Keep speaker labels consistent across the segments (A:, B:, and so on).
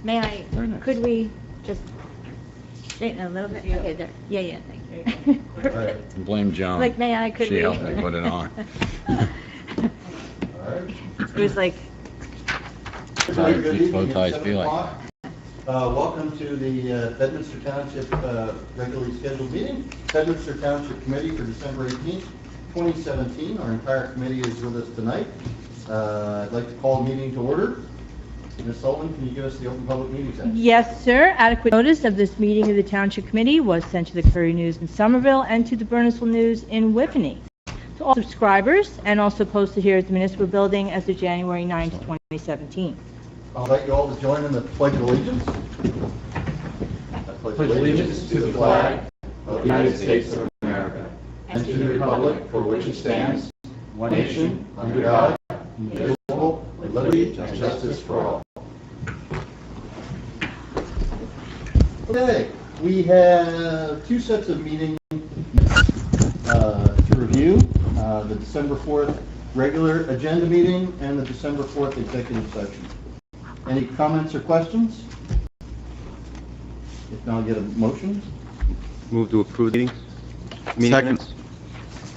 A: May I,
B: Very nice.
A: could we just straighten a little bit? Okay, there. Yeah, thank you.
B: Perfect. Blame Joan.
A: Like, may I, could we?
B: She helped me put it on.
A: It was like,
B: Sorry, bow ties be like.
C: Welcome to the Bedminster Township regularly scheduled meeting. Bedminster Township Committee for December 18th, 2017. Our entire committee is with us tonight. I'd like to call the meeting to order. Ms. Sullivan, can you give us the Open Public Meetings Act?
A: yes, sir. Adequate notice of this meeting of the Township Committee was sent to the Courier News in Somerville and to the Burnsville News in Whippany. To all subscribers, and also posted here at the Municipal Building as of January 9th, 2017.
C: I'll invite you all to join in the Pledge of Allegiance. I pledge
D: allegiance to the flag of the United States of America and to the republic for which it stands, one nation, under God, indivisible, with liberty and justice for all.
C: Okay, we have two sets of meetings to review. The December 4th regular agenda meeting and the December 4th executive session. Any comments or questions? If not, I'll get a motion.
D: Move to approve the meeting.
B: Second.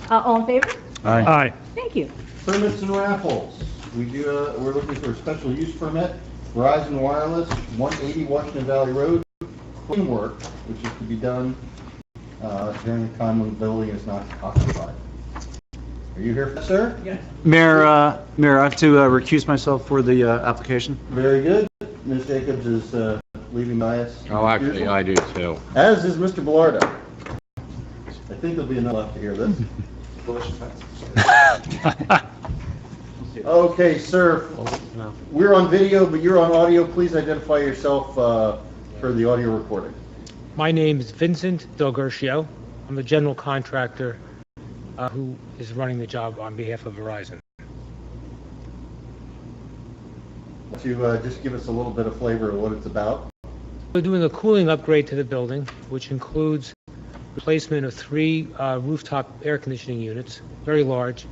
A: All in favor?
B: Aye.
A: Thank you.
C: Permits and raffles. We're looking for a special use permit. Verizon Wireless, 180 Washington Valley Road. Clean work, which is to be done during the time when the building is not occupied. Are you here, sir?
E: Yes. Mayor, I have to recuse myself for the application.
C: Very good. Ms. Jacobs is leaving by us.
B: Oh, actually, I do too.
C: As is Mr. Bellardo. I think there'll be enough left to hear this. Okay, sir. We're on video, but you're on audio. Please identify yourself for the audio recording.
F: My name is Vincent Del Gershio. I'm the general contractor who is running the job on behalf of Verizon.
C: To just give us a little bit of flavor of what it's about.
F: We're doing a cooling upgrade to the building, which includes replacement of 3 rooftop air conditioning units, very large,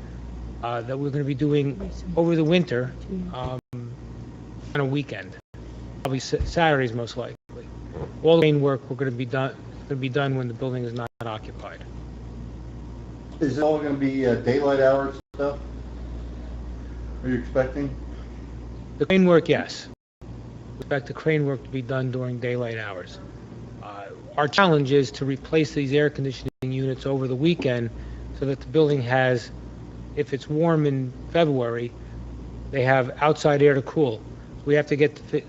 F: that we're going to be doing over the winter on a weekend, probably Saturdays most likely. All the main work we're going to be done when the building is not occupied.
C: Is it all going to be daylight hours stuff? Are you expecting?
F: The crane work, yes. We expect the crane work to be done during daylight hours. Our challenge is to replace these air conditioning units over the weekend so that the building has, if it's warm in February, they have outside air to cool. We have to get the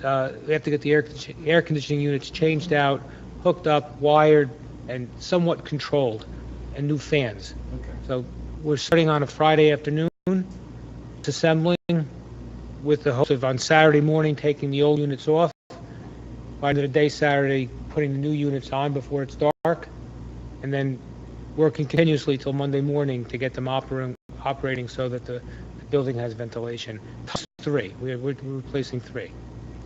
F: air conditioning units changed out, hooked up, wired, and somewhat controlled, and new fans.
C: Okay.
F: So we're starting on a Friday afternoon, assembling, with the hopes of on Saturday morning taking the old units off, by the end of the day Saturday putting the new units on before it's dark, and then working continuously till Monday morning to get them operating so that the building has ventilation. 3. We're replacing 3.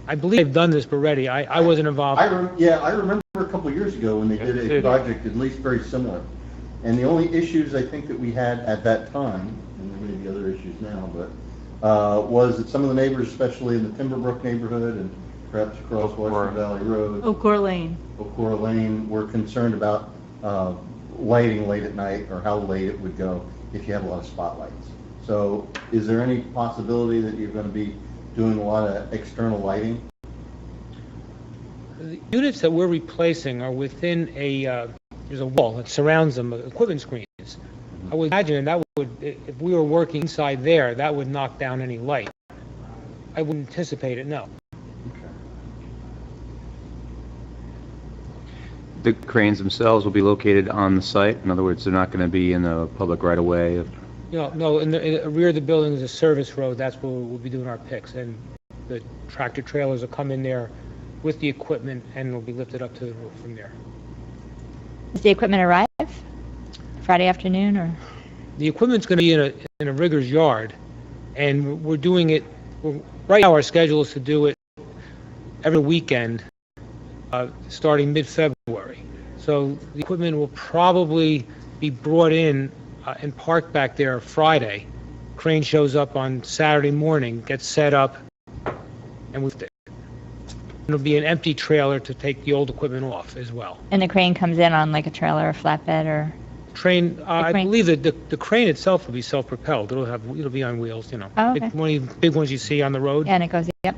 F: I believe they've done this already. I wasn't involved.
C: I remember a couple of years ago when they did a project at least very similar. And the only issues I think that we had at that time, and there may be other issues now, but was that some of the neighbors, especially in the Timberbrook neighborhood and perhaps across Washington Valley Road,
A: Oakcore Lane.
C: Oakcore Lane, were concerned about lighting late at night or how late it would go if you have a lot of spotlights. So is there any possibility that you're going to be doing a lot of external lighting?
F: The units that we're replacing are within there's a wall that surrounds them, equipment screens. I would imagine that would, if we were working inside there, that would knock down any light. I wouldn't anticipate it, no.
D: The cranes themselves will be located on the site. In other words, they're not going to be in the public right of way.
F: No, in the rear of the building is a service road. That's where we'll be doing our picks. And the tractor trailers will come in there with the equipment and will be lifted up to the roof from there.
A: Does the equipment arrive Friday afternoon or?
F: The equipment's going to be in a rigger's yard, and we're doing it. Right now, our schedule is to do it every weekend, starting mid-February. So the equipment will probably be brought in and parked back there Friday. Crane shows up on Saturday morning, gets set up, and we there'll be an empty trailer to take the old equipment off as well.
G: And the crane comes in on like a trailer or flatbed or?
F: Train, I
G: crane.
F: believe that the crane itself will be self-propelled. It'll be on wheels, you know.
G: Oh, okay.
F: One of the big ones you see on the road.
G: Yeah, and it goes, yep.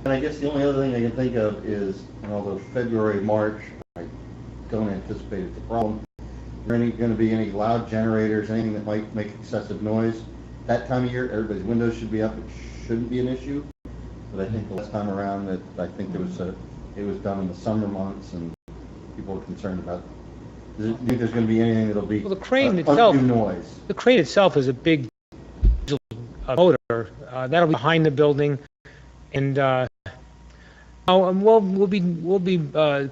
C: And I guess the only other thing I can think of is, although February, March, I don't anticipate it's a problem, are there going to be any loud generators, anything that might make excessive noise? That time of year, everybody's windows should be up, it shouldn't be an issue. But I think the last time around that, I think it was done in the summer months and people were concerned about, do you think there's going to be anything that'll be
F: Well, the crane itself,
C: undue noise?
F: the crane itself is a big motor. That'll be behind the building. And we'll be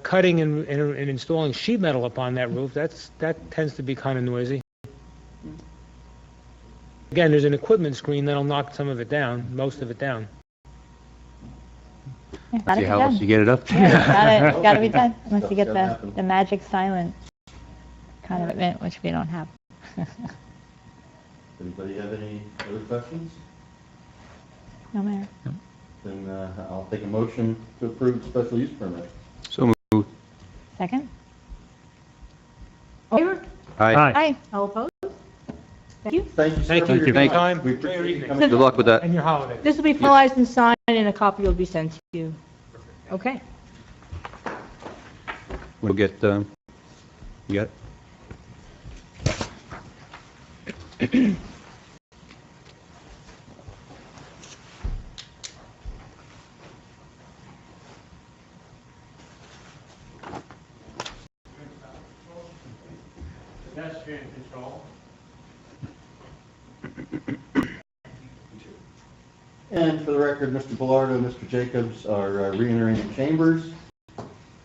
F: cutting and installing sheet metal up on that roof. That tends to be kind of noisy. Again, there's an equipment screen that'll knock some of it down, most of it down.
G: Yeah, gotta
B: See
G: be
B: how else you
G: done.
B: get it up?
G: Yeah, gotta be done, unless you get
C: Stuff's gotta happen.
G: the magic silent kind of event, which we don't have.
C: Anybody have any other questions?
G: No matter.
C: Then I'll take a motion to approve the special use permit.
B: So moved.
G: Second?
A: All in favor?
B: Aye.
G: Aye.
A: All opposed? Thank you.
C: Thank you, sir,
F: Thank
C: for
F: you.
C: your
B: Thank you.
C: time. We
F: Enjoy your
C: appreciate you
F: evening.
C: coming.
B: Good luck with that.
F: And your holiday.
A: This will be finalized and signed, and a copy will be sent to you. Okay.
B: We'll get, you got it?
F: Pedestrian control.
C: And for the record, Mr. Bellardo and Mr. Jacobs are re-entering the chambers.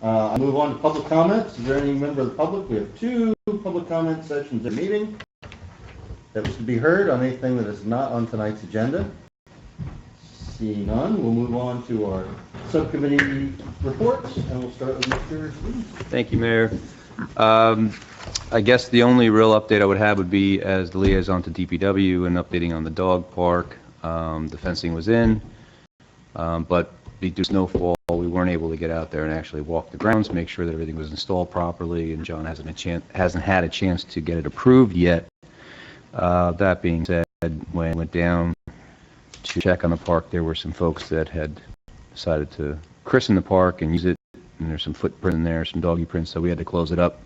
C: I'll move on to public comments. Is there any member of the public? We have 2 public comment sessions in meeting that was to be heard on anything that is not on tonight's agenda. Seeing none, we'll move on to our subcommittee reports, and we'll start with Mr. Stevens.
B: Thank you, Mayor. I guess the only real update I would have would be as the liaison to DPW and updating on the dog park. The fencing was in, but due to snowfall, we weren't able to get out there and actually walk the grounds, make sure that everything was installed properly, and John hasn't had a chance to get it approved yet. That being said, when I went down to check on the park, there were some folks that had decided to christen the park and use it, and there's some footprint in there, some doggy prints, so we had to close it up.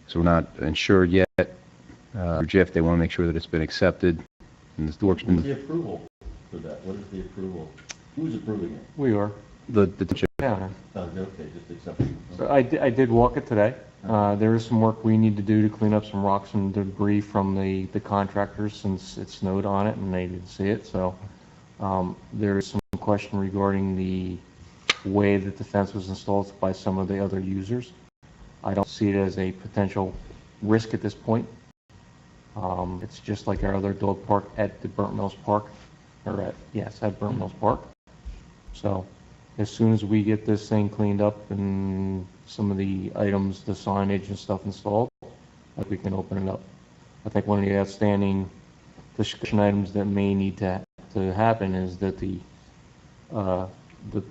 B: So we're not insured yet. For JIF, they want to make sure that it's been accepted, and the work's
C: What's
B: been,
C: the approval for that? What is the approval? Who's approving it?
H: We are.
B: the township.
H: Yeah.
C: Oh, okay, just accepting.
H: So I did walk it today. There is some work we need to do to clean up some rocks and debris from the contractors since it snowed on it and they didn't see it. So there is some question regarding the way that the fence was installed by some of the other users. I don't see it as a potential risk at this point. It's just like our other dog park at the Burnt Mills Park, or at Burnt Mills Park. So as soon as we get this thing cleaned up and some of the items, the signage and stuff installed, we can open it up. I think one of the outstanding discussion items that may need to happen is that the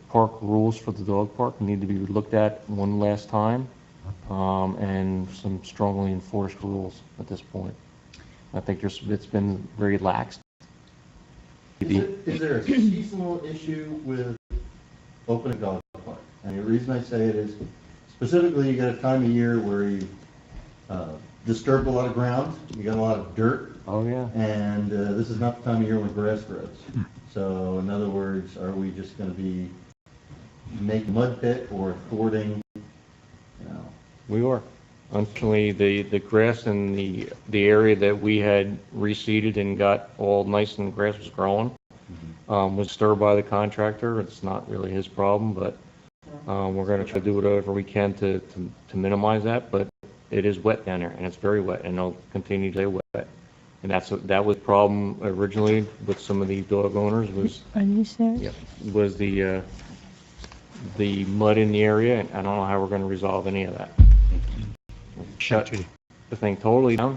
H: park rules for the dog park need to be looked at one last time, and some strongly enforced rules at this point. I think it's been very lax.
C: Is there a seasonal issue with opening a dog park? And the reason I say it is specifically you got a time of year where you disturbed a lot of ground, you got a lot of dirt,
H: Oh, yeah.
C: and this is not the time of year when grass grows. So in other words, are we just going to be making mud pit or thwarting,
H: We are. Unfortunately, the grass in the area that we had reseeded and got all nice and grass was growing, was disturbed by the contractor. It's not really his problem, but we're going to try to do whatever we can to minimize that. But it is wet down there, and it's very wet, and it'll continue to stay wet. And that was the problem originally with some of the dog owners was the mud in the area, and I don't know how we're going to resolve any of that. Shut the thing totally down.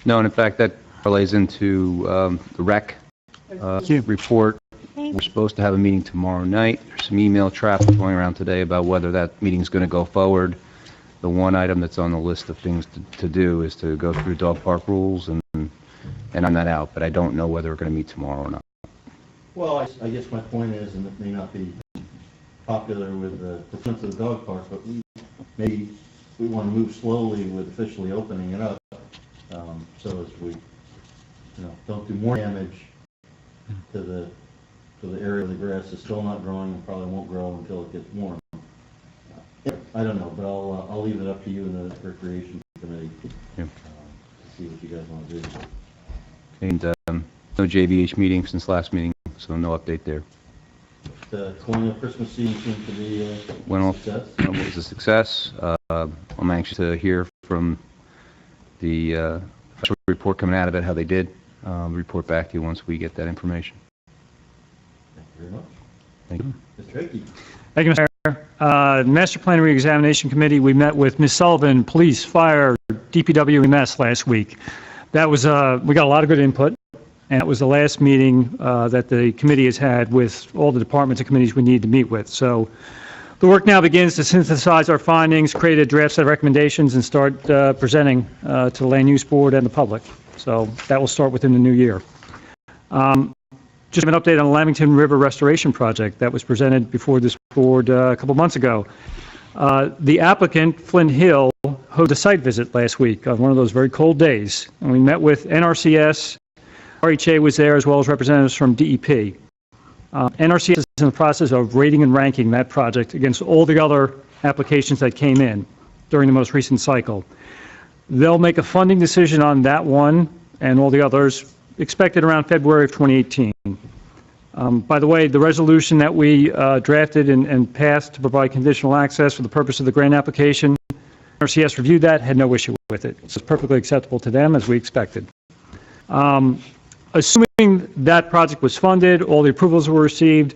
B: No, and in fact, that relates into the rec report. We're supposed to have a meeting tomorrow night. There's some email traffic going around today about whether that meeting's going to go forward. The one item that's on the list of things to do is to go through dog park rules and on that out, but I don't know whether we're going to meet tomorrow or not.
C: Well, I guess my point is, and it may not be popular with the front of the dog park, but we want to move slowly with officially opening it up, so as we, don't do more damage to the area of the grass that's still not growing and probably won't grow until it gets warm. I don't know, but I'll leave it up to you and the recreation committee
B: Yeah.
C: to see what you guys want to do.
B: And no JVH meeting since last meeting, so no update there.
C: The colonial Christmas season seems to be a
B: Went off,
C: success.
B: it was a success. I'm anxious to hear from the official report coming out of it, how they did. Report back to you once we get that information.
C: Thank you very much.
B: Thank you.
C: Mr. Hickey.
E: Thank you, Mr. Mayor. Master Plan Reexamination Committee, we met with Ms. Sullivan, Police, Fire, DPW, EMS last week. That was, we got a lot of good input, and it was the last meeting that the committee has had with all the departments and committees we need to meet with. So the work now begins to synthesize our findings, create a draft set of recommendations, and start presenting to the Land Use Board and the public. So that will start within the new year. Just an update on the Lamington River Restoration Project that was presented before this board a couple months ago. The applicant, Flint Hill, hosted a site visit last week on one of those very cold days, and we met with NRCS. RHA was there, as well as representatives from DEP. NRCS is in the process of rating and ranking that project against all the other applications that came in during the most recent cycle. They'll make a funding decision on that one and all the others expected around February of 2018. By the way, the resolution that we drafted and passed to provide conditional access for the purpose of the grant application, NRCS reviewed that, had no issue with it. So it's perfectly acceptable to them, as we expected. Assuming that project was funded, all the approvals were received,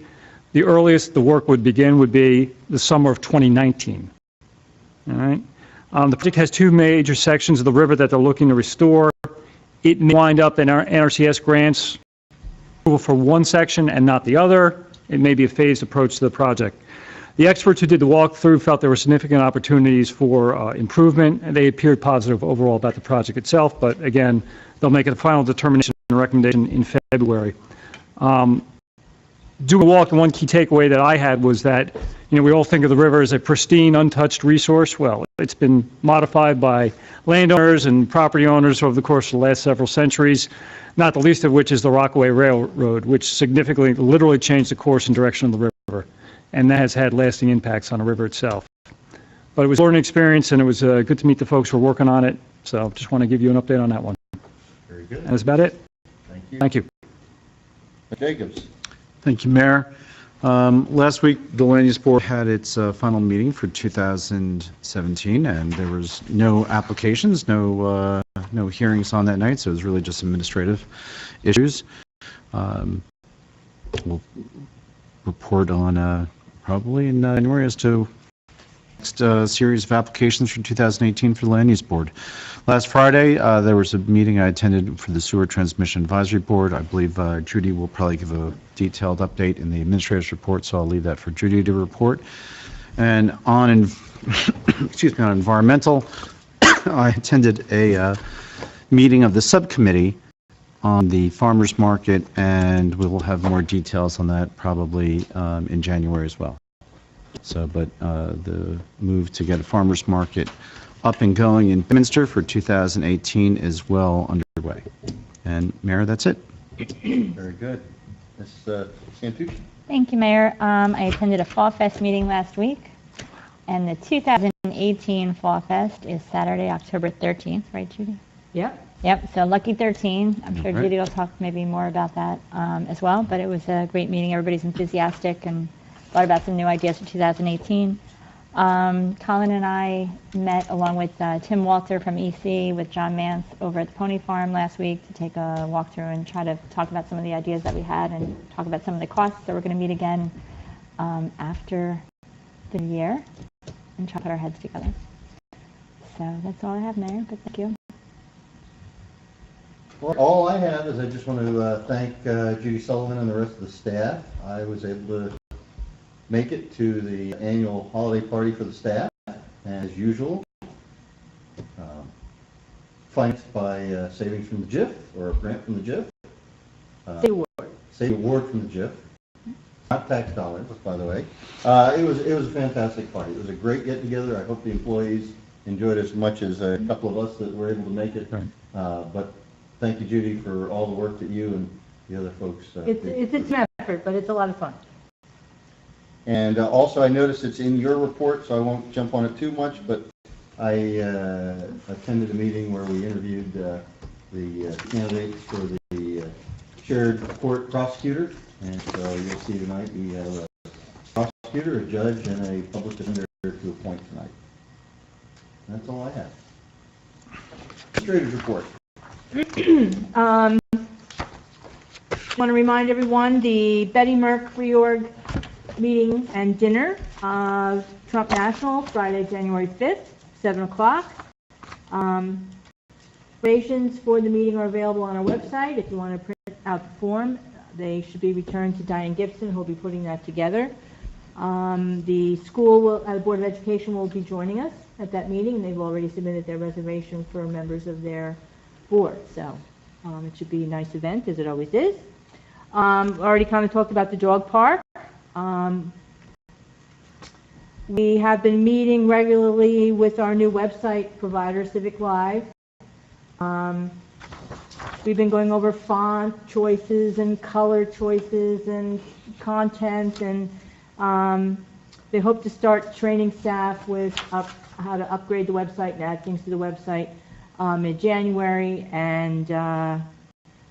E: the earliest the work would begin would be the summer of 2019. All right. The project has two major sections of the river that they're looking to restore. It may wind up in our NRCS grants approval for one section and not the other. It may be a phased approach to the project. The experts who did the walkthrough felt there were significant opportunities for improvement, and they appeared positive overall about the project itself. But again, they'll make a final determination and recommendation in February. Doing a walk, the one key takeaway that I had was that, we all think of the river as a pristine, untouched resource. Well, it's been modified by landowners and property owners over the course of the last several centuries, not the least of which is the Rockaway Railroad, which significantly, literally changed the course and direction of the river. And that has had lasting impacts on the river itself. But it was an experience, and it was good to meet the folks who are working on it. So just want to give you an update on that one.
C: Very good.
E: And that's about it.
C: Thank you.
E: Thank you.
C: Jacobs.
E: Thank you, Mayor. Last week, the Land Use Board had its final meeting for 2017, and there was no applications, no hearings on that night, so it was really just administrative issues. We'll report on probably in January as to next series of applications for 2018 for the Land Use Board. Last Friday, there was a meeting I attended for the Sewer Transmission Advisory Board. I believe Judy will probably give a detailed update in the administrator's report, so I'll leave that for Judy to report. And on, excuse me, on environmental, I attended a meeting of the subcommittee on the farmers market, and we will have more details on that probably in January as well. So, but the move to get a farmers market up and going in Bedminster for 2018 is well underway. And Mayor, that's it.
C: Very good. Ms. Santucci.
G: Thank you, Mayor. I attended a Fall Fest meeting last week, and the 2018 Fall Fest is Saturday, October 13th, right, Judy?
A: Yep.
G: Yep, so lucky 13. I'm sure
E: All right.
G: Judy will talk maybe more about that as well, but it was a great meeting. Everybody's enthusiastic and thought about some new ideas for 2018. Colin and I met along with Tim Walter from EC with John Mance over at the Pony Farm last week to take a walkthrough and try to talk about some of the ideas that we had and talk about some of the costs. So we're going to meet again after the year and try to put our heads together. So that's all I have, Mayor, but thank you.
C: Well, all I have is I just want to thank Judy Sullivan and the rest of the staff. I was able to make it to the annual holiday party for the staff, as usual. Financed by savings from the JIF, or a grant from the JIF.
A: Say award.
C: Save award from the JIF. Not tax dollars, by the way. It was a fantastic party. It was a great get-together. I hope the employees enjoyed it as much as a couple of us that were able to make it. But thank you, Judy, for all the work that you and the other folks did.
A: It's an effort, but it's a lot of fun.
C: And also, I noticed it's in your report, so I won't jump on it too much, but I attended a meeting where we interviewed the candidates for the shared court prosecutor. And so you'll see tonight we have a prosecutor, a judge, and a public defender to appoint tonight. And that's all I have. Administrator's report.
A: Want to remind everyone the Betty Merck reorg meeting and dinner of Trump National, Friday, January 5th, 7 o'clock. Reservations for the meeting are available on our website. If you want to print out the form, they should be returned to Diane Gibson, who will be putting that together. The school, the Board of Education will be joining us at that meeting, and they've already submitted their reservation for members of their board. So it should be a nice event, as it always is. Already kind of talked about the dog park. We have been meeting regularly with our new website provider, Civic Live. We've been going over font choices and color choices and content, and they hope to start training staff with how to upgrade the website and add things to the website mid-January. And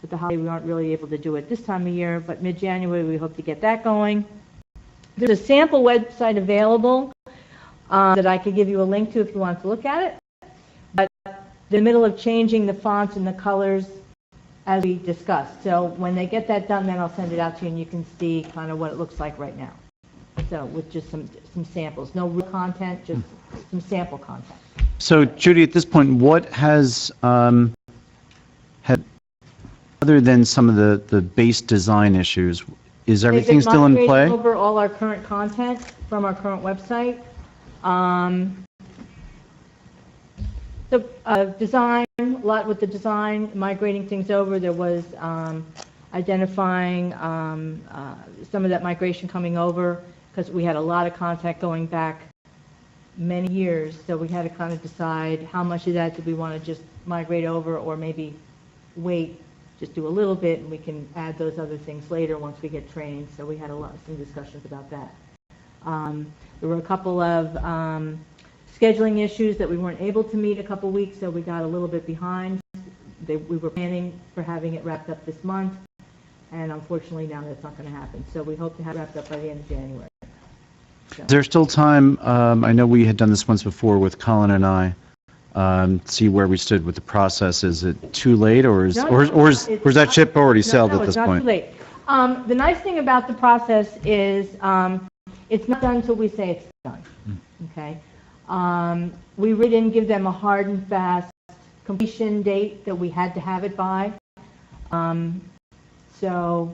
A: with the holiday, we aren't really able to do it this time of year, but mid-January we hope to get that going. There's a sample website available that I could give you a link to if you want to look at it. But they're in the middle of changing the fonts and the colors as we discussed. So when they get that done, then I'll send it out to you and you can see kind of what it looks like right now. So with just some samples, no real content, just some sample content.
E: So Judy, at this point, what has, had, other than some of the base design issues, is everything still in play?
A: They've been migrating over all our current content from our current website. The design, a lot with the design, migrating things over. There was identifying some of that migration coming over because we had a lot of content going back many years. So we had to kind of decide how much of that did we want to just migrate over, or maybe wait, just do a little bit, and we can add those other things later once we get trained. So we had some discussions about that. There were a couple of scheduling issues that we weren't able to meet a couple weeks, so we got a little bit behind. We were planning for having it wrapped up this month, and unfortunately now that's not going to happen. So we hope to have it wrapped up by the end of January. So.
E: Is there still time? I know we had done this once before with Colin and I. See where we stood with the process. Is it too late, or is that ship already sailed at this point?
A: No, it's not too late. The nice thing about the process is it's not done until we say it's done. Okay. We really didn't give them a hard and fast completion date that we had to have it by. So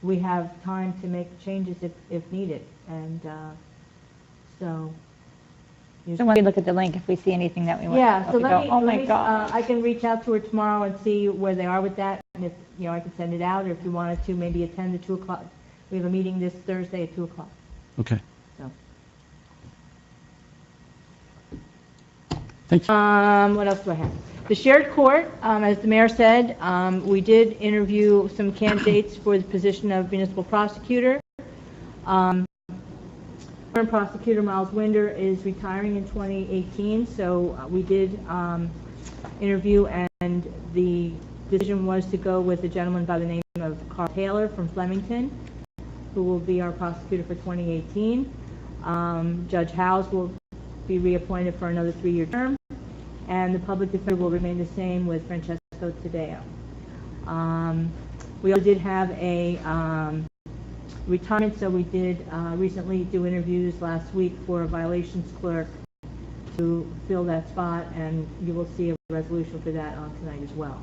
A: we have time to make changes if needed. And so
G: when we look at the link, if we see anything that we want,
A: yeah. So let me.
G: Oh my God!
A: I can reach out to her tomorrow and see where they are with that, and if I can send it out, or if you wanted to, maybe attend the 2 o'clock. We have a meeting this Thursday at 2 o'clock.
E: Okay.
A: So.
E: Thank you.
A: What else do I have? The shared court, as the mayor said, we did interview some candidates for the position of municipal prosecutor. Current prosecutor Miles Winder is retiring in 2018, so we did interview, and the decision was to go with a gentleman by the name of Carl Taylor from Flemington, who will be our prosecutor for 2018. Judge Howes will be reappointed for another 3-year term, and the public defender will remain the same with Francesco Taddeo. We also did have a retirement, so we did recently do interviews last week for a violations clerk to fill that spot, and you will see a resolution for that on tonight as well.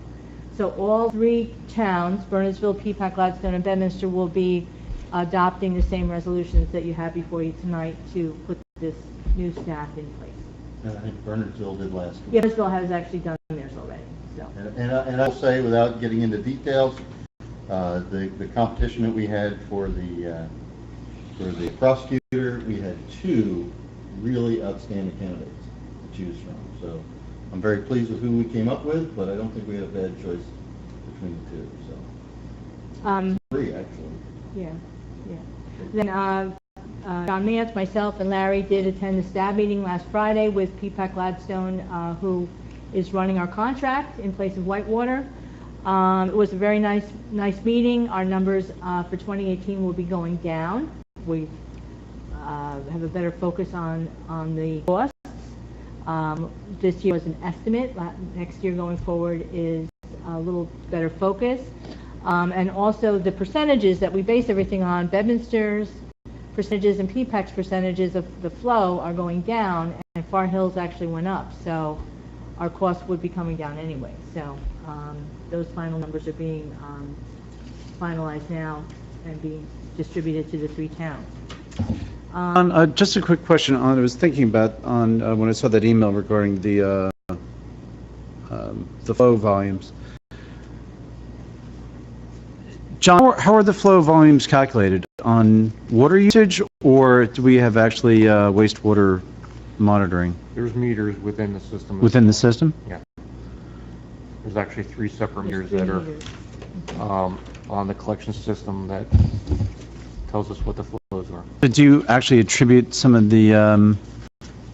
A: So all three towns, Bernardsville, Peapack, Gladstone, and Bedminster, will be adopting the same resolutions that you have before you tonight to put this new staff in place.
C: And I think Bernardsville did last week.
A: Yeah, Bernardsville has actually done theirs already, so.
C: And I'll say, without getting into details, the competition that we had for the prosecutor, we had two really outstanding candidates to choose from. So I'm very pleased with who we came up with, but I don't think we had a bad choice between the two. So three, actually.
A: Yeah, yeah. Then John Mance, myself, and Larry did attend the staff meeting last Friday with Peapack Gladstone, who is running our contract in place of Whitewater. It was a very nice meeting. Our numbers for 2018 will be going down. We have a better focus on the costs. This year was an estimate. Next year going forward is a little better focus. And also the percentages that we base everything on, Bedminster's percentages and Peapack's percentages of the flow are going down, and Far Hills actually went up. So our costs would be coming down anyway. So those final numbers are being finalized now and being distributed to the three towns.
E: Just a quick question. I was thinking about when I saw that email regarding the flow volumes. John, how are the flow volumes calculated? On water usage, or do we have actually wastewater monitoring
H: There's meters within the system.
E: within the system?
H: Yeah. There's actually 3 separate meters that are on the collection system that tells us what the flows are.
E: But do you actually attribute some of the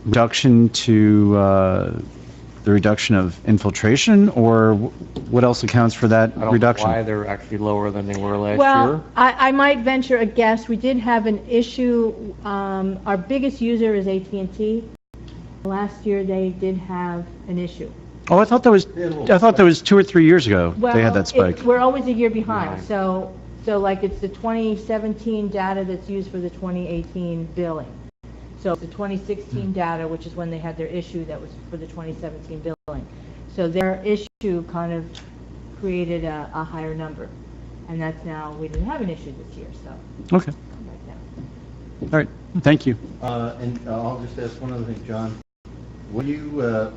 E: reduction to the reduction of infiltration, or what else accounts for that
H: I don't know
E: reduction?
H: why they're actually lower than they were last year.
A: Well, I might venture a guess. We did have an issue. Our biggest user is AT&T. Last year they did have an issue.
E: Oh, I thought that was 2 or 3 years ago they had that spike.
A: We're always a year behind.
H: Right.
A: So like it's the 2017 data that's used for the 2018 billing. So it's the 2016 data, which is when they had their issue, that was for the 2017 billing. So their issue kind of created a higher number. And that's now, we didn't have an issue this year, so.
E: Okay.
A: Right now.
E: All right. Thank you.
C: And I'll just ask one other thing, John. When you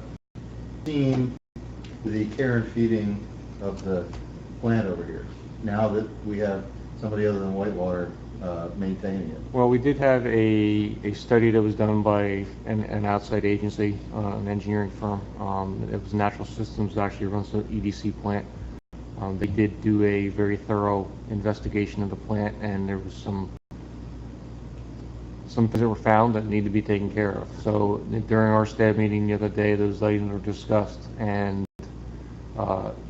C: seen the care and feeding of the plant over here, now that we have somebody other than Whitewater maintaining it?
H: Well, we did have a study that was done by an outside agency, an engineering firm. It was Natural Systems that actually runs the EDC plant. They did do a very thorough investigation of the plant, and there was some things that were found that need to be taken care of. So during our staff meeting the other day, those items were discussed, and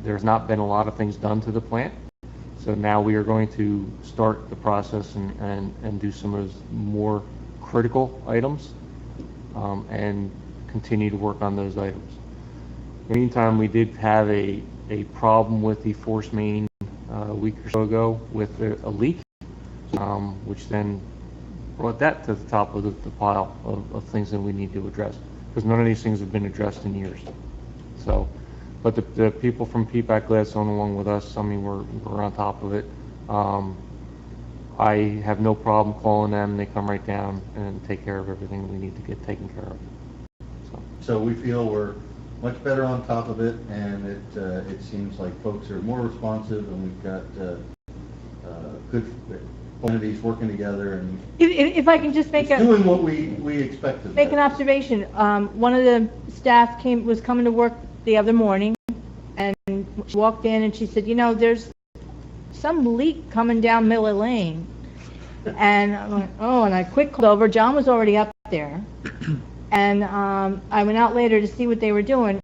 H: there's not been a lot of things done to the plant. So now we are going to start the process and do some of those more critical items and continue to work on those items. In the meantime, we did have a problem with the force main a week or so ago with a leak, which then brought that to the top of the pile of things that we need to address, because none of these things have been addressed in years. So. But the people from Peapack Gladstone along with us, I mean, we're on top of it. I have no problem calling them. They come right down and take care of everything we need to get taken care of.
C: So we feel we're much better on top of it, and it seems like folks are more responsive, and we've got good entities working together, and
A: If I can just make
C: it's doing what we expected.
A: make an observation. One of the staff was coming to work the other morning, and she walked in and she said, you know, there's some leak coming down Miller Lane. And I'm like, oh, and I quick called over. John was already up there. And I went out later to see what they were doing.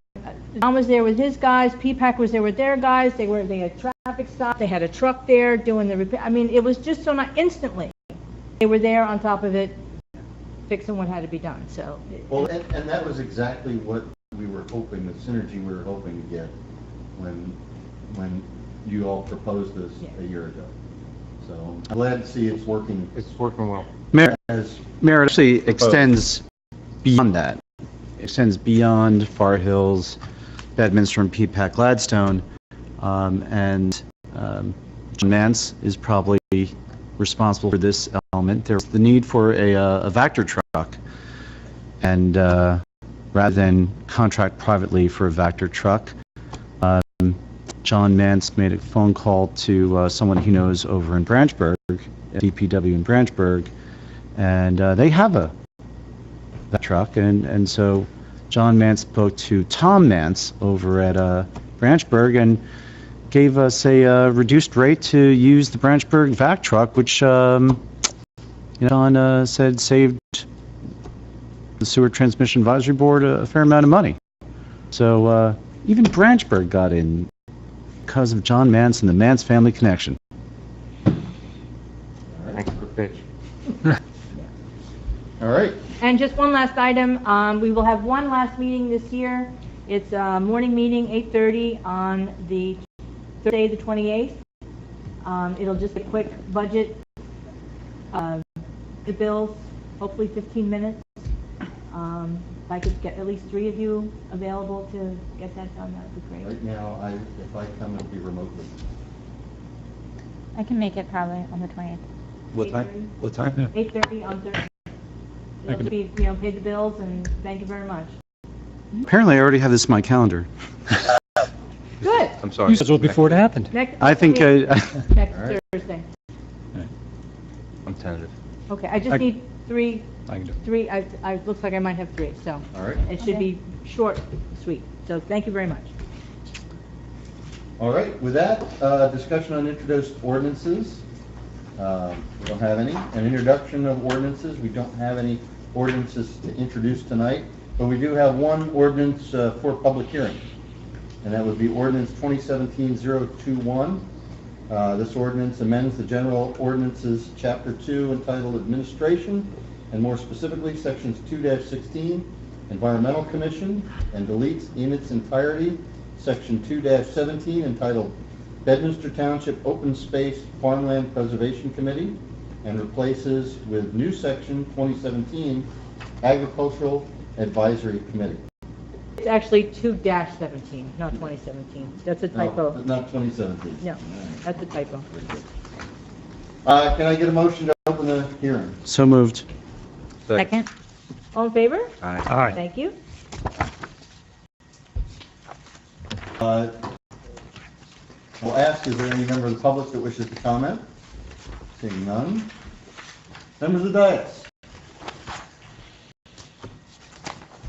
A: John was there with his guys. Peapack was there with their guys. They had traffic stops. They had a truck there doing the repair. I mean, it was just so not instantly. They were there on top of it, fixing what had to be done. So.
C: Well, and that was exactly what we were hoping, the synergy we were hoping to get when you all proposed this a year ago. So I'm glad to see it's working.
H: It's working well.
E: Mayor,
C: As
E: it actually extends beyond that. It extends beyond Far Hills, Bedminster, and Peapack Gladstone. and John Mance is probably responsible for this element. There's the need for a Vector truck, and rather than contract privately for a Vector truck, John Mance made a phone call to someone he knows over in Branchburg, DPW in Branchburg, and they have that truck, and so John Mance spoke to Tom Mance over at Branchburg and gave us a reduced rate to use the Branchburg vac truck, which John said saved the Sewer Transmission Advisory Board a fair amount of money. So even Branchburg got in because of John Mance and the Mance family connection.
H: Thanks for the pitch.
C: All right.
A: And just one last item, we will have one last meeting this year. It's a morning meeting, 8:30 on the Thursday, the 28th. It'll just be a quick budget, the bills, hopefully 15 minutes. If I could get at least 3 of you available to get that done, that would be great.
C: Right now, if I come, it'll be remotely.
G: I can make it probably on the 20th.
B: What time? What time?
A: 8:30 on Thursday. It'll be, pay the bills, and thank you very much.
E: Apparently, I already have this in my calendar.
A: Good.
B: I'm sorry.
D: You scheduled before it happened.
A: Next,
E: I think
A: next
C: All right.
A: Thursday.
B: I'm tentative.
A: Okay, I just need 3,
D: I can do it.
A: 3, looks like I might have 3, so.
C: All right.
A: It should be short, sweet. So thank you very much.
C: All right, with that, discussion on introduced ordinances. We don't have any. An introduction of ordinances. We don't have any ordinances to introduce tonight, but we do have one ordinance for public hearing, and that would be ordinance 2017-021. This ordinance amends the general ordinances, Chapter 2, entitled Administration, and more specifically, Sections 2-16, Environmental Commission, and deletes in its entirety Section 2-17, entitled Bedminster Township Open Space Farmland Preservation Committee, and replaces with new Section 2017, Agricultural Advisory Committee.
A: It's actually 2-17, not 2017. That's a typo.
C: Oh, not 2017.
A: No, that's a typo.
C: Can I get a motion to open the hearing?
E: so moved.
G: Second?
A: All in favor?
D: Aye.
A: Thank you.
C: We'll ask, is there any member of the public that wishes to comment? Seeing none. Members of the dais?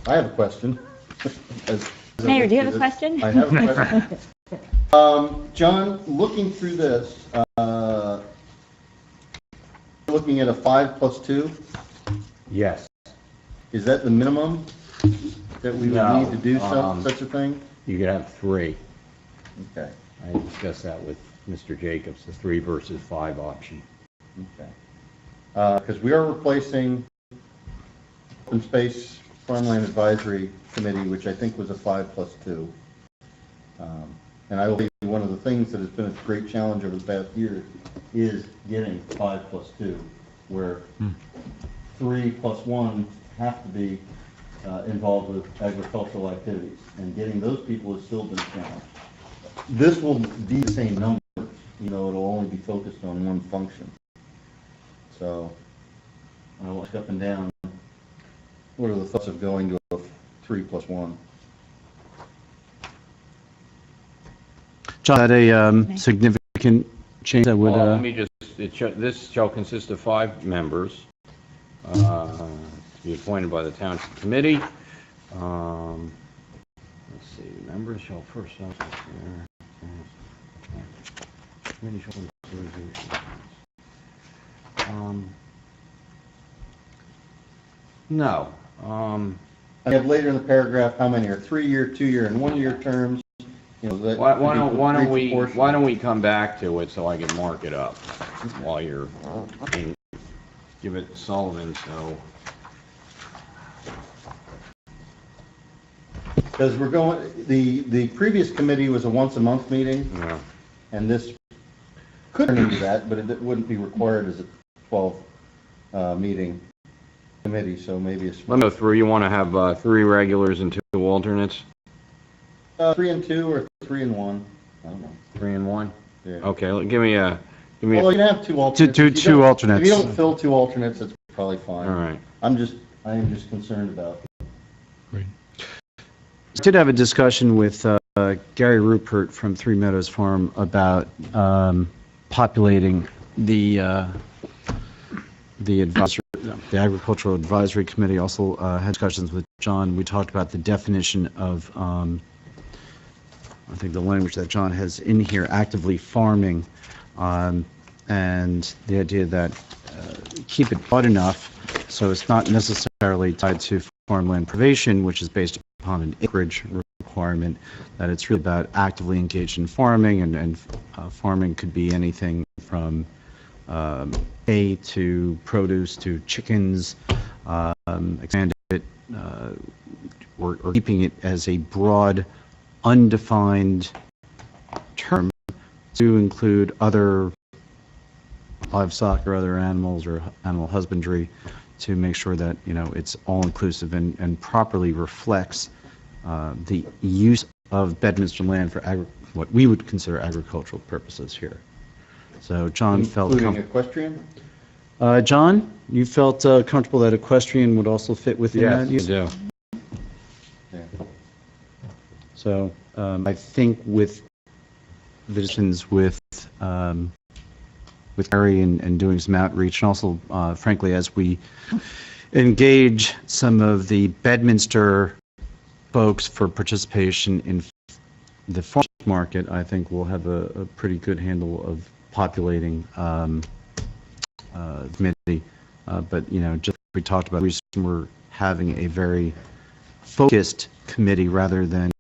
C: I have a question. As I
G: Mayor,
C: look
G: do you
C: through
G: have a
C: this.
G: question?
C: I have a question. John, looking through this, looking at a 5+2,
I: Yes.
C: is that the minimum that we would
I: No,
C: need to do such a thing?
I: You could have 3.
C: Okay,
I: I discussed that with Mr. Jacobs, the 3 versus 5 option.
C: okay. Because we are replacing Open Space Farmland Advisory Committee, which I think was a 5+2. And I believe one of the things that has been a great challenge over the past year is getting 5+2, where 3+1 have to be involved with agricultural activities, and getting those people has still been a challenge. This will be the same numbers, it'll only be focused on one function. So, I will look up and down. What are the thoughts of going to a 3+1?
E: John, is that a significant change that would,
I: Well, let me just, this shall consist of 5 members, to be appointed by the Township Committee. Let's see, members shall first... Committee shall no.
C: I have later in the paragraph how many are 3-year, 2-year, and 1-year terms.
I: Why don't we come back to it so I can mark it up while you're, give it to Sullivan, so.
C: Because we're going, the previous committee was a once-a-month meeting,
I: Yeah.
C: and this could turn into that, but it wouldn't be required as a 12-meeting committee, so maybe
I: Let me go through. You want to have 3 regulars and 2 alternates?
C: 3 and 2 or 3 and 1. I don't know.
I: 3 and 1?
C: Yeah.
I: Okay, give me a,
C: Well, you can have two alternates.
E: Two
C: If you don't-
E: alternates.
C: If you don't fill two alternates, that's probably fine.
I: all right.
C: I am just concerned about.
E: I did have a discussion with Gary Rupert from Three Meadows Farm about populating the Agricultural Advisory Committee. Also had discussions with John. We talked about the definition of, I think the language that John has in here, actively farming, and the idea that keep it broad enough so it's not necessarily tied to farmland privation, which is based upon an acreage requirement, that it's really about actively engaged in farming, and farming could be anything from hay to produce to chickens, expand it, or keeping it as a broad, undefined term to include other livestock or other animals or animal husbandry, to make sure that, you know, it's all-inclusive and properly reflects the use of Bedminster land for what we would consider agricultural purposes here. So John felt...
C: Including equestrian?
E: John, you felt comfortable that equestrian would also fit within that use?
I: Yes, I do.
C: Yeah.
E: So I think with the discussions with Gary and doing some outreach, and also, frankly, as we engage some of the Bedminster folks for participation in the farmers market, I think we'll have a pretty good handle of populating the committee. But, you know, just we talked about, we're having a very focused committee rather than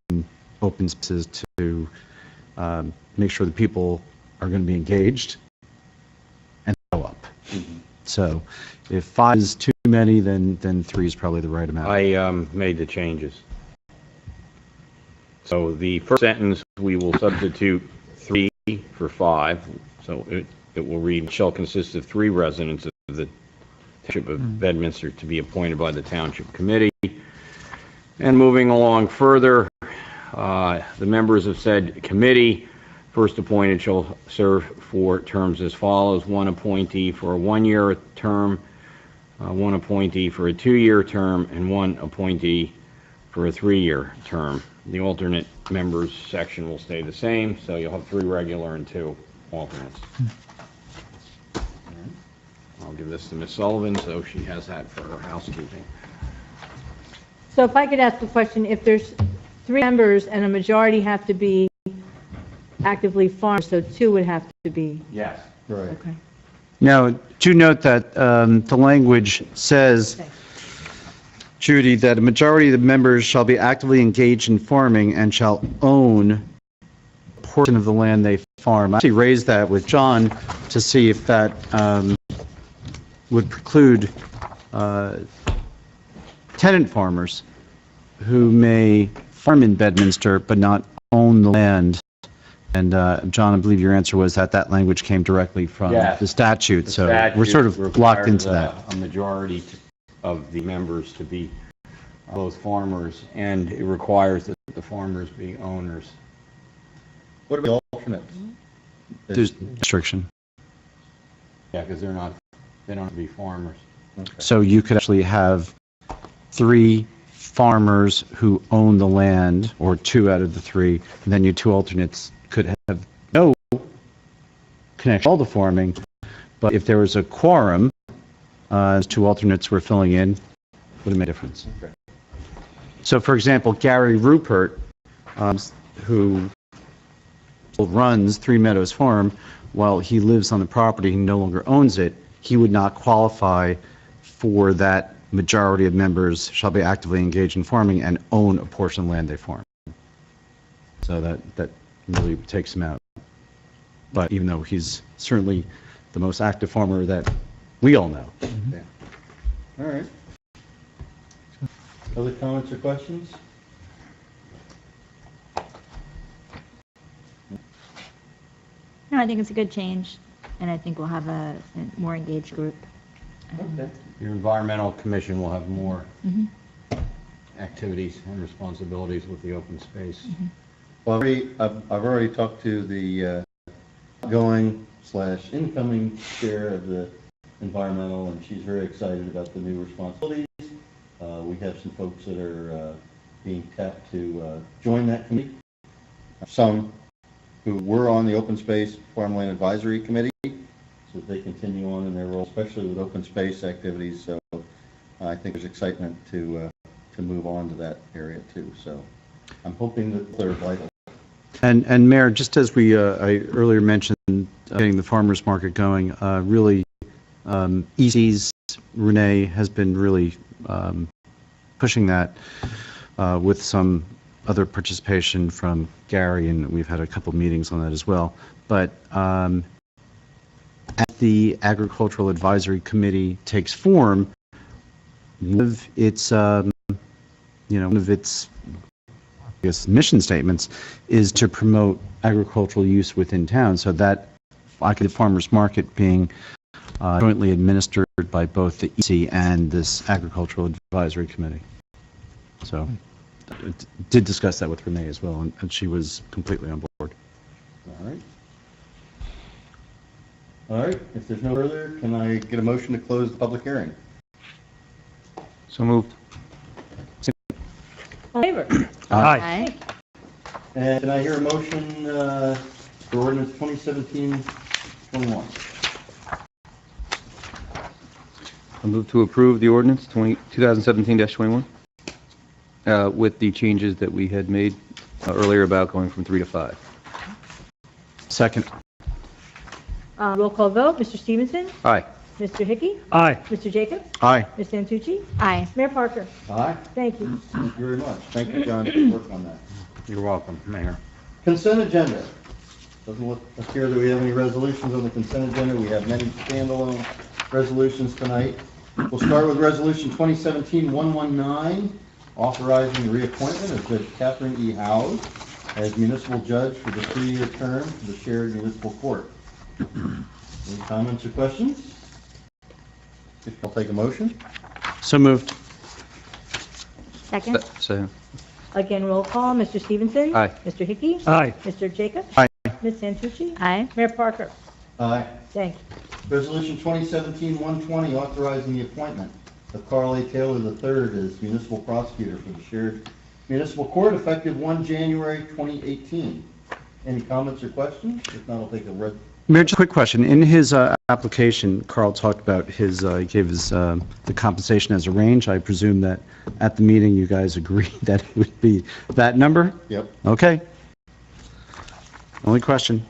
E: open spaces to make sure that people are going to be engaged and show up. So if 5 is too many, then 3 is probably the right amount.
I: I made the changes. So the first sentence, we will substitute 3 for 5. So it will read, shall consist of 3 residents of the Township of Bedminster to be appointed by the Township Committee. And moving along further, the members of said committee, first appointed, shall serve for terms as follows: 1 appointee for a 1-year term, 1 appointee for a 2-year term, and 1 appointee for a 3-year term. The alternate members section will stay the same, so you'll have 3 regular and 2 alternates. I'll give this to Ms. Sullivan, so she has that for her housekeeping.
A: So if I could ask a question, if there's 3 members and a majority have to be actively farmers, so 2 would have to be,
I: Yes.
C: Right.
A: okay.
E: Now, do note that the language says, Judy, that a majority of the members shall be actively engaged in farming and shall own a portion of the land they farm. I actually raised that with John to see if that would preclude tenant farmers who may farm in Bedminster but not own the land. And John, I believe your answer was that that language came directly from
I: Yes.
E: the statute,
I: The
E: so
I: statute
E: we're sort of locked into
I: requires,
E: that.
I: A majority of the members to be both farmers, and it requires that the farmers be owners.
C: What about the alternates?
E: There's restriction.
I: Yeah, because they don't have to be farmers.
E: So you could actually have 3 farmers who own the land, or 2 out of the 3, and then your 2 alternates could have no connection all to farming, but if there was a quorum, as 2 alternates were filling in, would have made a difference.
C: Okay.
E: So, for example, Gary Rupert, who runs Three Meadows Farm, while he lives on the property, he no longer owns it, he would not qualify for that majority of members shall be actively engaged in farming and own a portion of land they farm. So that really takes him out. But even though he's certainly the most active farmer that we all know.
C: Yeah. All right. Other comments or questions?
G: No, I think it's a good change, and I think we'll have a more engaged group.
C: Okay.
I: Your environmental commission will have more
G: Mhm.
I: activities and responsibilities with the open space
C: Well, I've already talked to the outgoing/incoming chair of the environmental, and she's very excited about the new responsibilities. We have some folks that are being tapped to join that committee. Some who were on the Open Space Farmland Advisory Committee, so that they continue on in their role, especially with open space activities. So I think there's excitement to move on to that area too. So I'm hoping that they're vital.
E: And Mayor, just as I earlier mentioned, getting the farmers market going, really, EC's Renee has been really pushing that with some other participation from Gary, and we've had a couple meetings on that as well. But as the Agricultural Advisory Committee takes form, one of its, one of its mission statements is to promote agricultural use within town, so that the farmers market being jointly administered by both the EC and this Agricultural Advisory Committee. So did discuss that with Renee as well, and she was completely on board.
C: All right. All right. If there's no further, can I get a motion to close the public hearing?
B: So moved.
A: All in favor?
G: Aye.
C: And can I hear a motion for ordinance 2017-21?
B: I move to approve the ordinance 2017-21 with the changes that we had made earlier about going from 3 to 5.
E: Second.
A: Roll call vote, Mr. Stevenson?
B: Aye.
A: Mr. Hickey?
F: Aye.
A: Mr. Jacobs?
E: Aye.
A: Ms. Santucci?
G: Aye.
A: Mayor Parker?
C: Aye.
A: Thank you.
C: Thank you very much. Thank you, John, for working on that.
E: You're welcome, Mayor.
C: Consent agenda. Doesn't appear that we have any resolutions on the consent agenda. We have many standalone resolutions tonight. We'll start with Resolution 2017-119, authorizing the reappointment of Judge Catherine E. Howes as municipal judge for the 3-year term for the shared municipal court. Any comments or questions? I'll take a motion.
E: So moved.
G: Second?
B: Second.
A: Again, roll call, Mr. Stevenson?
B: Aye.
A: Mr. Hickey?
F: Aye.
A: Mr. Jacobs?
E: Aye.
A: Ms. Santucci?
G: Aye.
A: Mayor Parker?
C: Aye.
A: Thank you.
C: Resolution 2017-120, authorizing the appointment of Carl A. Taylor III as municipal prosecutor for the shared municipal court effective 1 January 2018. Any comments or questions? If not, I'll take a red.
E: Mayor, just a quick question. In his application, Carl talked about his, he gave his, the compensation as a range. I presume that at the meeting you guys agreed that it would be that number?
C: Yep.
E: Okay. Only question.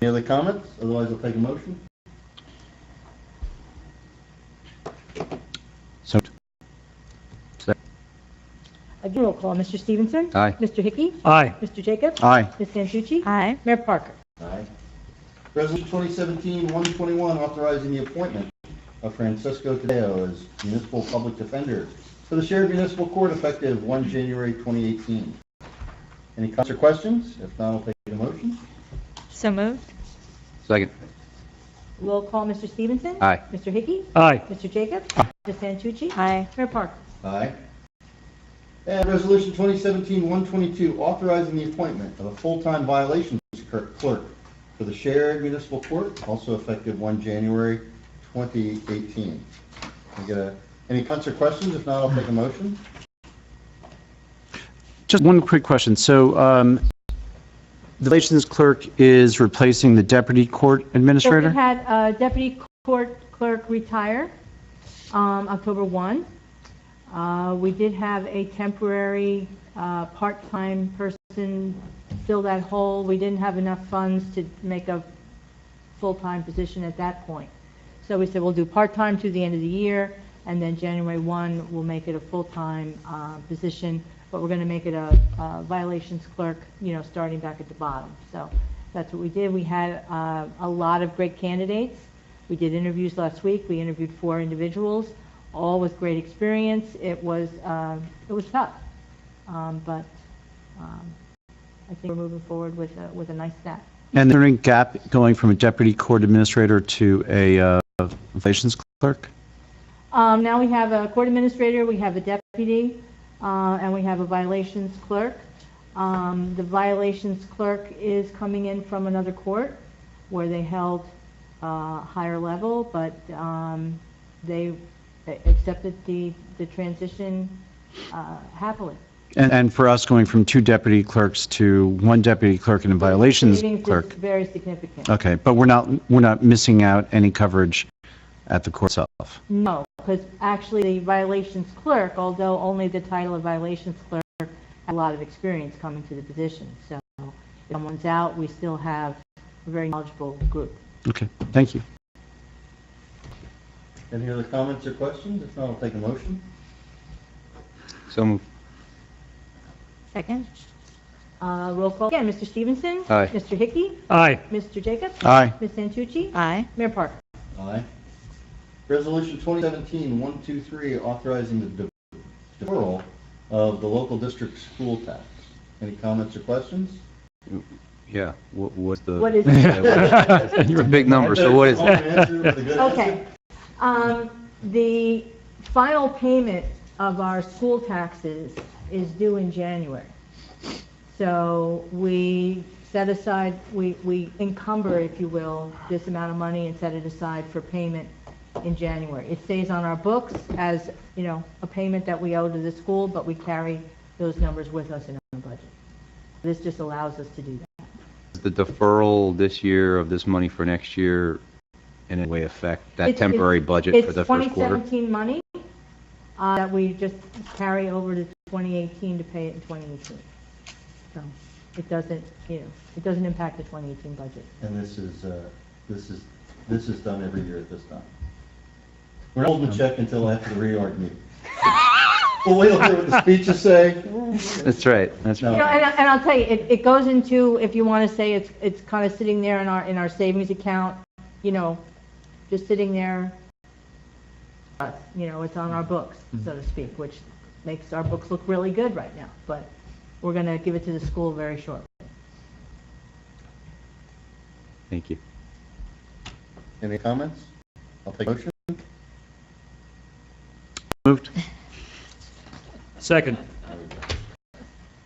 C: Any other comments? Otherwise, I'll take a motion.
E: So,
A: Again, roll call, Mr. Stevenson?
B: Aye.
A: Mr. Hickey?
F: Aye.
A: Mr. Jacobs?
E: aye.
A: Ms. Santucci?
G: Aye.
A: Mayor Parker?
C: Aye. Resolution 2017-121, authorizing the appointment of Francisco Tadeo as municipal public defender for the shared municipal court effective 1 January 2018. Any comments or questions? If not, I'll take a motion.
G: So moved?
B: Second.
A: Roll call, Mr. Stevenson?
B: Aye.
A: Mr. Hickey?
F: Aye.
A: Mr. Jacobs? Ms. Santucci?
G: Aye.
A: Mayor Parker?
C: Aye. And Resolution 2017-122, authorizing the appointment of a full-time violations clerk for the shared municipal court, also effective 1 January 2018. Any comments or questions? If not, I'll take a motion.
E: Just one quick question. So, the relations clerk is replacing the deputy court
A: So
E: administrator?
A: we had Deputy Court Clerk retire October 1. We did have a temporary part-time person fill that hole. We didn't have enough funds to make a full-time position at that point. So we said we'll do part-time to the end of the year, and then January 1, we'll make it a full-time position, but we're going to make it a violations clerk, starting back at the bottom. So that's what we did. We had a lot of great candidates. We did interviews last week. We interviewed 4 individuals, all with great experience. It was tough, but I think we're moving forward with a nice staff.
E: And there any gap going from a deputy court administrator to a relations clerk?
A: Now we have a court administrator, we have a deputy, and we have a violations clerk. The violations clerk is coming in from another court where they held higher level, but they accepted the transition happily.
E: And for us, going from 2 deputy clerks to 1 deputy clerk and a violations
A: Savings is
E: clerk.
A: very significant.
E: Okay, but we're not missing out any coverage at the court itself.
A: No, because actually the violations clerk, although only the title of violations clerk, has a lot of experience coming to the position. So if someone's out, we still have a very knowledgeable group.
E: Okay, thank you.
C: Any other comments or questions? If not, I'll take a motion.
B: So moved.
G: Second?
A: Roll call again. Mr. Stevenson?
B: Aye.
A: Mr. Hickey?
F: Aye.
A: Mr. Jacobs?
E: Aye.
A: Ms. Santucci?
G: Aye.
A: Mayor Parker?
C: Aye. Resolution 2017-123, authorizing the deferral of the local district school tax. Any comments or questions?
B: Yeah, what's the?
A: What is
B: It's a big number, so what is it?
A: Okay. The final payment of our school taxes is due in January. So we set aside, we encumber, if you will, this amount of money and set it aside for payment in January. It stays on our books as, you know, a payment that we owe to the school, but we carry those numbers with us in our budget. This just allows us to do that.
B: The deferral this year of this money for next year in a way affect that temporary budget for the first quarter?
A: It's 2017 money that we just carry over to 2018 to pay it in 2018. So it doesn't, you know, it doesn't impact the 2018 budget.
C: And this is done every year at this time. We're not holding a check until after the reorg meeting. We'll wait till what the speeches say.
B: That's right, that's
C: No.
A: You know,
B: right.
A: and I'll tell you, it goes into, if you want to say it's kind of sitting there in our savings account, you know, just sitting there, you know, it's on our books, so to speak, which makes our books look really good right now. But we're going to give it to the school very shortly.
B: Thank you.
C: Any comments? I'll take a motion.
E: Moved.
F: Second.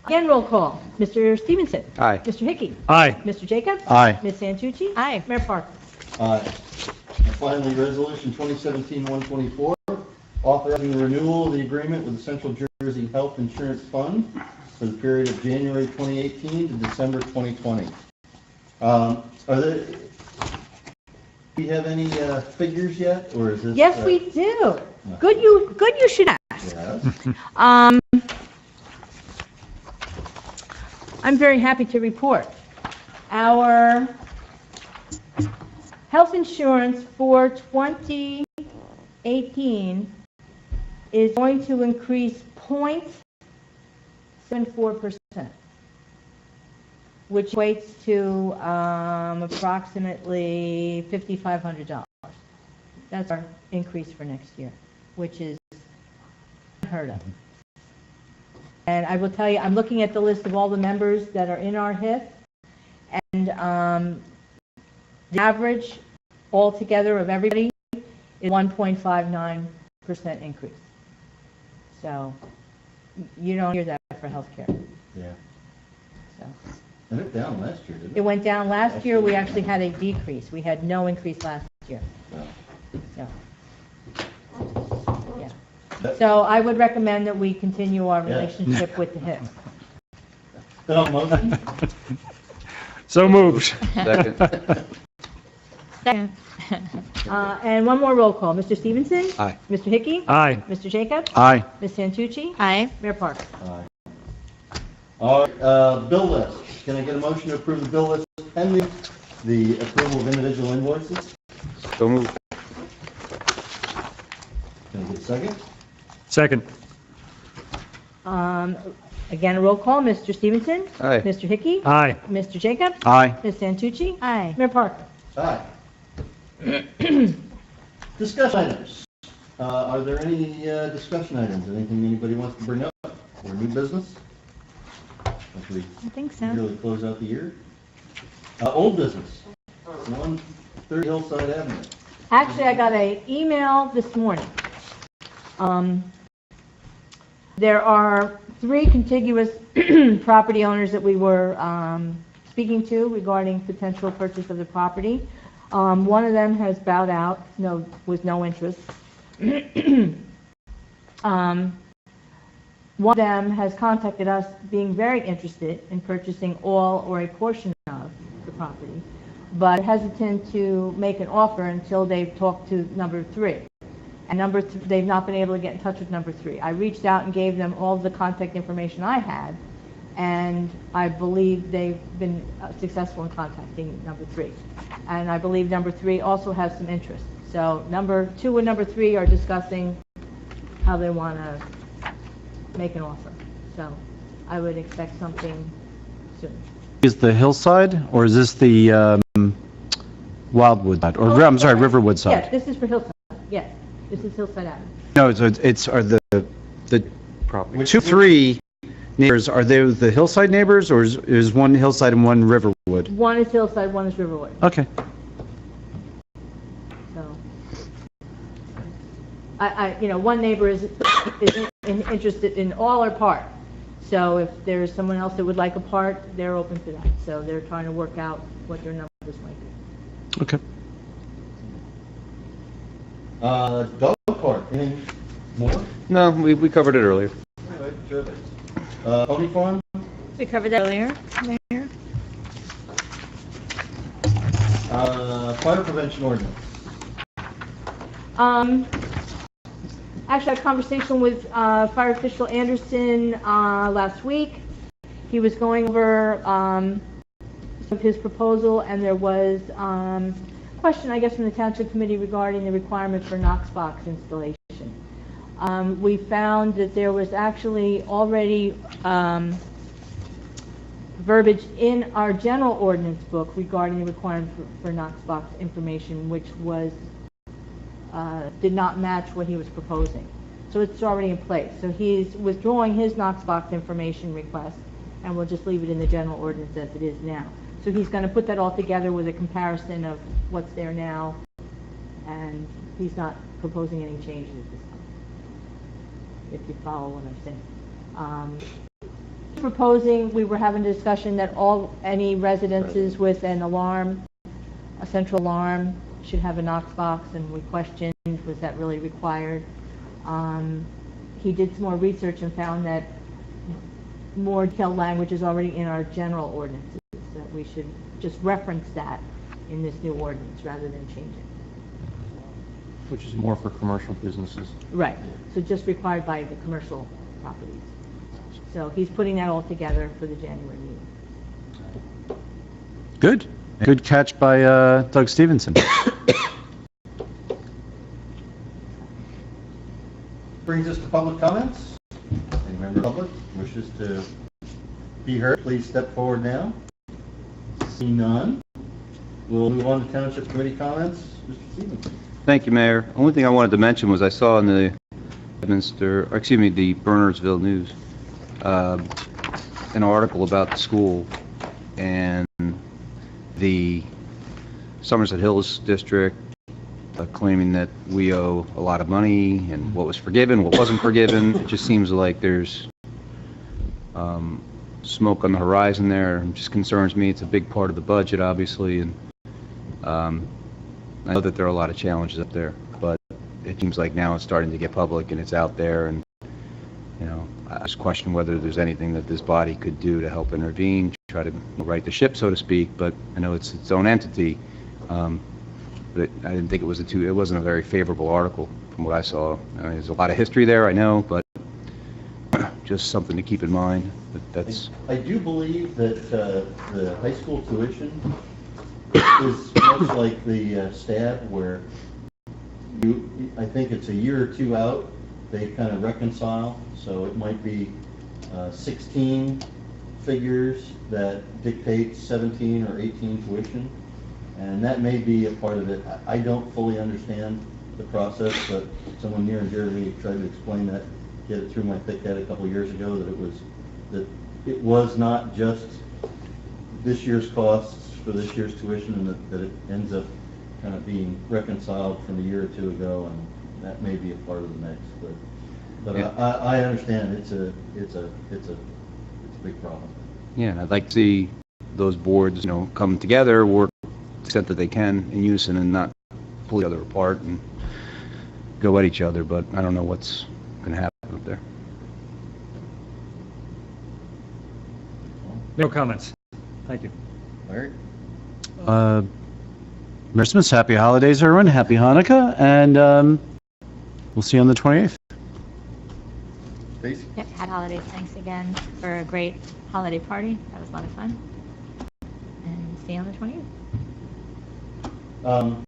A: Again, roll call. Mr. Stevenson.
B: Aye.
A: Mr. Hickey.
F: Aye.
A: Mr. Jacobs.
E: Aye.
A: Ms. Santucci.
G: Aye.
A: Mayor Parker.
C: Aye. And finally, Resolution 2017-124, authorizing the renewal of the agreement with the Central Jersey Health Insurance Fund for the period of January 2018 to December 2020. Do we have any figures yet, or is this?
A: Yes, we do. Good you should ask.
C: Yes.
A: I'm very happy to report our health insurance for 2018 is going to increase 0.74%, which equates to approximately $5,500. That's our increase for next year, which is unheard of. And I will tell you, I'm looking at the list of all the members that are in our HIF, and the average altogether of everybody is 1.59% increase. So you don't hear that for healthcare.
C: Yeah.
A: So
C: And it down last year, didn't
A: it
C: it?
A: went down last year. We actually had a decrease. We had no increase last year.
C: No.
A: So, yeah. So I would recommend that we continue our
C: Yeah.
A: relationship with the HIF.
C: Then I'll motion.
F: So moved.
B: Second.
G: Second.
A: And one more roll call. Mr. Stevenson?
B: Aye.
A: Mr. Hickey?
F: Aye.
A: Mr. Jacobs?
E: Aye.
A: Ms. Santucci?
G: Aye.
A: Mayor Parker?
C: Aye. All right, bill list. Can I get a motion to approve the bill list pending the approval of individual invoices?
B: So moved.
C: Can I get a second?
F: Second.
A: Again, a roll call. Mr. Stevenson?
B: Aye.
A: Mr. Hickey?
F: Aye.
A: Mr. Jacobs?
E: Aye.
A: Ms. Santucci?
G: Aye.
A: Mayor Parker?
C: Aye. Discussion items. Are there any discussion items? Anything anybody wants to bring up or new business? As we
G: I think so.
C: really close out the year. Old business. 130 Hillside Avenue.
A: Actually, I got an email this morning. There are 3 contiguous property owners that we were speaking to regarding potential purchase of the property. One of them has bowed out, with no interest. One of them has contacted us being very interested in purchasing all or a portion of the property, but hesitant to make an offer until they've talked to number 3. And they've not been able to get in touch with number 3. I reached out and gave them all the contact information I had, and I believe they've been successful in contacting number 3. And I believe number 3 also has some interest. So number 2 and number 3 are discussing how they want to make an offer. So I would expect something soon.
E: Is the hillside, or is this the Wildwood side? Or, I'm sorry, Riverwood side?
A: Yes, this is for Hillside. Yes, this is Hillside Avenue.
E: No, are the
H: Property.
E: 3 neighbors, are they the hillside neighbors, or is one hillside and one Riverwood?
A: One is Hillside, one is Riverwood.
E: Okay.
A: So, one neighbor is interested in all or part. So if there's someone else that would like a part, they're open to that. So they're trying to work out what their numbers might be.
E: Okay.
C: Dog park, anything more?
B: No, we covered it earlier.
C: All right, terrific. Pony farm?
G: We covered that earlier, Mayor.
C: Fire prevention ordinance.
A: Actually, I had a conversation with Fire Official Anderson last week. He was going over his proposal, and there was a question, I guess, from the Township Committee regarding the requirement for Knox box installation. We found that there was actually already verbiage in our general ordinance book regarding the requirement for Knox box information, which was did not match what he was proposing. So it's already in place. So he's withdrawing his Knox box information request, and we'll just leave it in the general ordinance as it is now. So he's going to put that all together with a comparison of what's there now, and he's not proposing any changes at this time, if you follow what I'm saying. Proposing, we were having a discussion that any residences with an alarm, a central alarm, should have a Knox box, and we questioned, was that really required? He did some more research and found that more detailed language is already in our general ordinances, that we should just reference that in this new ordinance rather than change it.
H: Which is more for commercial businesses.
A: Right, so just required by the commercial properties. So he's putting that all together for the January meeting.
E: Good. Good catch by Doug Stevenson.
C: Brings us to public comments. Any member of the public wishes to be heard, please step forward now. Seeing none, we'll move on to Township Committee comments. Mr. Stevenson.
B: Thank you, Mayor. Only thing I wanted to mention was I saw in the the Bernardsville News, an article about the school and the Somerset Hills District claiming that we owe a lot of money and what was forgiven, what wasn't forgiven. It just seems like there's smoke on the horizon there. It just concerns me. It's a big part of the budget, obviously, and I know that there are a lot of challenges up there, but it seems like now it's starting to get public and it's out there, and I just question whether there's anything that this body could do to help intervene, try to right the ship, so to speak. But I know it's its own entity. But I didn't think it wasn't a very favorable article from what I saw. There's a lot of history there, I know, but just something to keep in mind. That's.
C: I do believe that the high school tuition is much like the STAB, where I think it's a year or two out, they kind of reconcile. So it might be 16 figures that dictate 17 or 18 tuition. And that may be a part of it. I don't fully understand the process, but someone near and dear to me tried to explain that, get it through my thick head a couple of years ago, that it was not just this year's costs for this year's tuition, and that it ends up kind of being reconciled from a year or two ago, and that may be a part of the mix. But But
B: Yeah.
C: I understand, it's a big problem.
B: Yeah, and I'd like to see those boards, come together, work to the extent that they can in unison and not pull each other apart and go at each other, but I don't know what's going to happen up there.
J: No comments. Thank you.
C: Larry?
E: Merry Christmas, happy holidays, everyone, happy Hanukkah, and we'll see you on the 28th.
C: Stacy?
G: Yep, happy holidays. Thanks again for a great holiday party. That was a lot of fun. And see you on the 28th.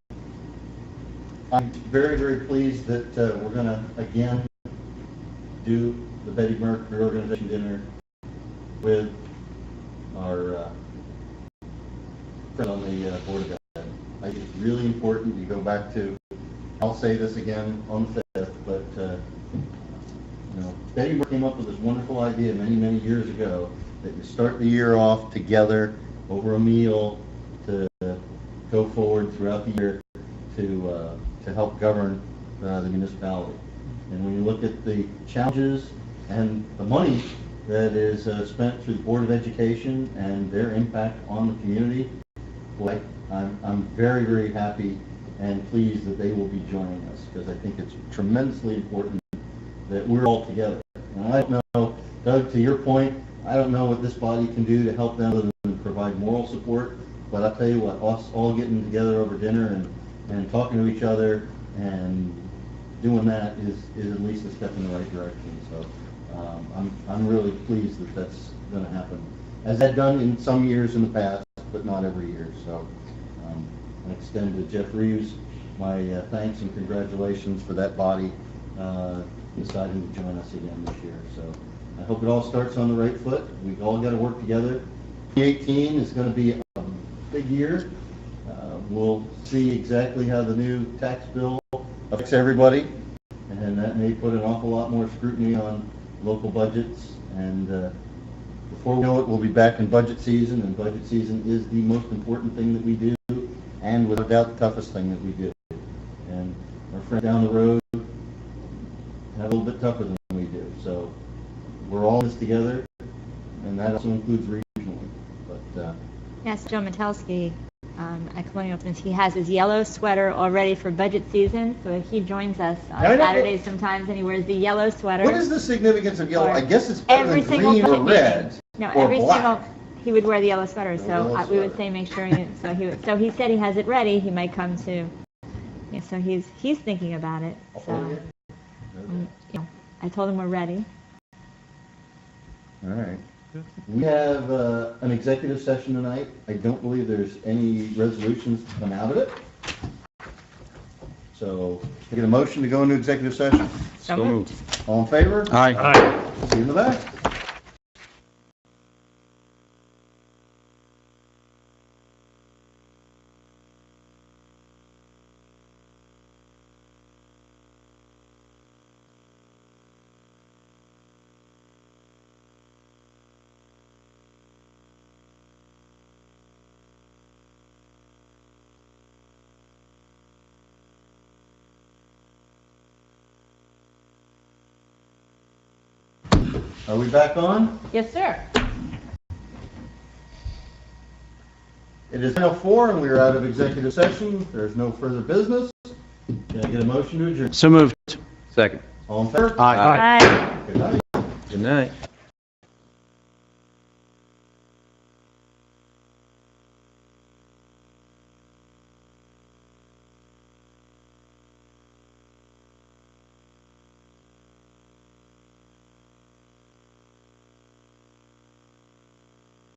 C: I'm very, very pleased that we're going to, again, do the Betty Merck reorganization dinner with our friend on the Board of Ed. I think it's really important you go back to, I'll say this again on the 5th, but Betty Merck came up with this wonderful idea many, many years ago that you start the year off together over a meal to go forward throughout the year to help govern the municipality. And when you look at the challenges and the money that is spent through the Board of Education and their impact on the community, boy, I'm very, very happy and pleased that they will be joining us, because I think it's tremendously important that we're all together. And I don't know, Doug, to your point, I don't know what this body can do to help them other than provide moral support, but I'll tell you what, us all getting together over dinner and talking to each other and doing that is at least a step in the right direction. So I'm really pleased that that's going to happen, as I've done in some years in the past, but not every year. So I extend to Jeff Reeves my thanks and congratulations for that body deciding to join us again this year. So I hope it all starts on the right foot. We've all got to work together. 2018 is going to be a big year. We'll see exactly how the new tax bill affects everybody, and that may put an awful lot more scrutiny on local budgets. And before we know it, we'll be back in budget season, and budget season is the most important thing that we do, and without doubt the toughest thing that we do. And our friends down the road have a little bit tougher than we do. So we're all in this together, and that also includes regionally. But
G: Yes, Joe Metelsky at Colonial Opens, he has his yellow sweater all ready for budget season, so he joins us on
C: I know.
G: Saturdays sometimes, and he wears the yellow sweater.
C: what is the significance of yellow?
G: Or
C: I guess it's better
G: every
C: than
G: single
C: green or
G: budget meeting.
C: red
G: No,
C: or
G: every
C: black.
G: single, he would wear the yellow sweater, so
C: yellow
G: we would
C: sweater.
G: say make sure you, so he said he has it ready, he might come to, yeah, so he's thinking about it, so,
C: Oh, yeah.
G: I told him we're ready.
C: All right. We have an executive session tonight. I don't believe there's any resolutions to come out of it. So, can I get a motion to go into executive session?
G: So moved.
C: All in favor?
E: Aye.
C: See you in the back. Are we back on?
A: Yes, sir.
C: It is 9:04 and we are out of executive session. There's no further business. Can I get a motion to adjourn?
E: So moved.
B: Second.
C: All in favor?
E: Aye.
G: Bye.
C: Good night.
B: Good night.